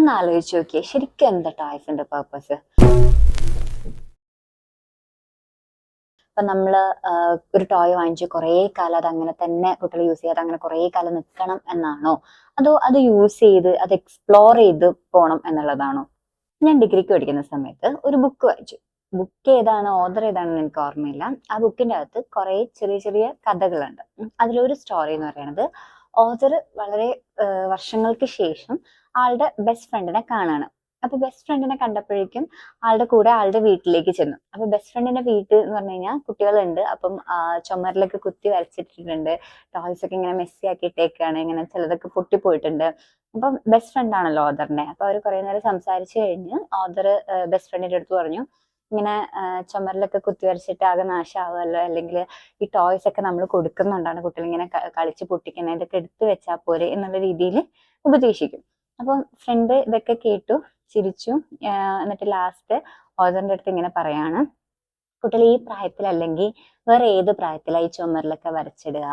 ഒന്ന് ആലോചിച്ച് നോക്കിയേ, ശരിക്കും എന്താ ടോയ്സിന്റെ പർപ്പസ്? ഇപ്പൊ നമ്മള് ഒരു ടോയ് വാങ്ങിച്ച് കുറേ കാലം അത് അങ്ങനെ തന്നെ കുട്ടികൾ യൂസ് ചെയ്യാതെ അങ്ങനെ കുറേ കാലം നിൽക്കണം എന്നാണോ, അതോ അത് യൂസ് ചെയ്ത് അത് എക്സ്പ്ലോർ ചെയ്ത് പോണം എന്നുള്ളതാണോ? ഞാൻ ഡിഗ്രിക്ക് പഠിക്കുന്ന സമയത്ത് ഒരു ബുക്ക് വായിച്ചു. ബുക്ക് ഏതാണ്, ഓഥർ ഏതാണെന്ന് എനിക്ക് ഓർമ്മയില്ല. ആ ബുക്കിന്റെ അകത്ത് കുറെ ചെറിയ ചെറിയ കഥകളുണ്ട്. അതിലൊരു സ്റ്റോറി എന്ന് പറയുന്നത്, ഓഥർ വളരെ വർഷങ്ങൾക്ക് ശേഷം ആളുടെ ബെസ്റ്റ് ഫ്രണ്ടിനെ കാണാണ്. അപ്പൊ ബെസ്റ്റ് ഫ്രണ്ടിനെ കണ്ടപ്പോഴേക്കും ആളുടെ കൂടെ ആളുടെ വീട്ടിലേക്ക് ചെന്നു. അപ്പൊ ബെസ്റ്റ് ഫ്രണ്ടിന്റെ വീട് എന്ന് പറഞ്ഞു കഴിഞ്ഞാൽ കുട്ടികളുണ്ട്. അപ്പം ചുമരിലൊക്കെ കുത്തി വരച്ചിട്ടിട്ടുണ്ട്. ടോയ്സ് ഒക്കെ ഇങ്ങനെ മെസ്സി ആക്കിയിട്ടേക്കാണ്. ഇങ്ങനെ ചിലതൊക്കെ പൊട്ടിപ്പോയിട്ടുണ്ട്. അപ്പം ബെസ്റ്റ് ഫ്രണ്ട് ആണല്ലോ ഓഥറിന്റെ. അപ്പൊ അവർ കുറെ നേരം സംസാരിച്ചു കഴിഞ്ഞ് ഓഥർ ബെസ്റ്റ് ഫ്രണ്ടിന്റെ അടുത്ത് പറഞ്ഞു, ഇങ്ങനെ ചുമരിലൊക്കെ കുത്തി വരച്ചിട്ട് ആകെ നാശമാവുമല്ലോ, അല്ലെങ്കിൽ ഈ ടോയ്സ് ഒക്കെ നമ്മൾ കൊടുക്കുന്നുണ്ടാണ് കുട്ടികൾ ഇങ്ങനെ കളിച്ച് പൊട്ടിക്കുന്നത്, ഇതൊക്കെ എടുത്തു വെച്ചാൽ പോരെ എന്നുള്ള രീതിയിൽ ഉപദേശിക്കും. അപ്പം ഫ്രണ്ട് ഇതൊക്കെ കേട്ടു, ചിരിച്ചു. എന്നിട്ട് ലാസ്റ്റ് ഓഥറിന്റെ അടുത്ത് ഇങ്ങനെ പറയാണ്, കുട്ടികൾ ഈ പ്രായത്തിലല്ലെങ്കിൽ വേറെ ഏത് പ്രായത്തിലാ ഈ ചുമരിലൊക്കെ വരച്ചിടുക?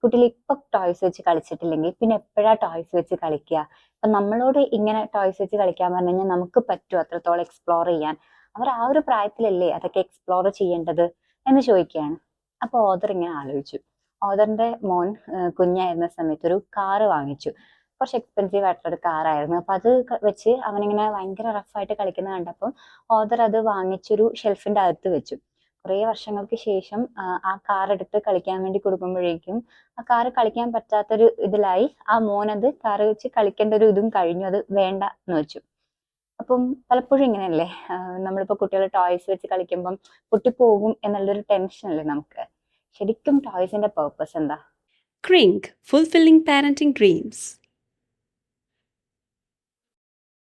കുട്ടികൾ ഇപ്പൊ ടോയ്സ് വെച്ച് കളിച്ചിട്ടില്ലെങ്കിൽ പിന്നെ എപ്പോഴാ ടോയ്സ് വെച്ച് കളിക്കുക? അപ്പൊ നമ്മളോട് ഇങ്ങനെ ടോയ്സ് വെച്ച് കളിക്കാൻ പറഞ്ഞു കഴിഞ്ഞാൽ നമുക്ക് പറ്റുമോ അത്രത്തോളം എക്സ്പ്ലോർ ചെയ്യാൻ? അവർ ആ ഒരു പ്രായത്തിലല്ലേ അതൊക്കെ എക്സ്പ്ലോർ ചെയ്യേണ്ടത് എന്ന് ചോദിക്കുകയാണ്. അപ്പൊ ഓഥർ ഇങ്ങനെ ആലോചിച്ചു. ഓഥറിന്റെ മോൻ കുഞ്ഞായിരുന്ന സമയത്ത് ഒരു കാറ് വാങ്ങിച്ചു. കുറച്ച് എക്സ്പെൻസീവ് ആയിട്ടുള്ള ഒരു കാറായിരുന്നു. അപ്പൊ അത് വെച്ച് അവനിങ്ങനെ ഭയങ്കര റഫായിട്ട് കളിക്കുന്നത് കണ്ടപ്പോൾ ഓഥർ അത് വാങ്ങിച്ചൊരു ഷെൽഫിന്റെ അകത്ത് വെച്ചു. കുറേ വർഷങ്ങൾക്ക് ശേഷം ആ കാർ എടുത്ത് കളിക്കാൻ വേണ്ടി കൊടുക്കുമ്പോഴേക്കും ആ കാറ് കളിക്കാൻ പറ്റാത്തൊരു ഇതിലായി. ആ മോനത് കാറ് വെച്ച് കളിക്കേണ്ട ഒരു ഇതും കഴിഞ്ഞു, അത് വേണ്ട എന്ന് വെച്ചു. അപ്പം പലപ്പോഴും ഇങ്ങനെയല്ലേ, നമ്മളിപ്പോ കുട്ടികൾ ടോയ്സ് വെച്ച് കളിക്കുമ്പം പൊട്ടിപ്പോകും എന്നുള്ളൊരു ടെൻഷൻ അല്ലേ നമുക്ക്. ശരിക്കും ടോയ്സിന്റെ പർപ്പസ് എന്താ? Kring, fulfilling parenting dreams.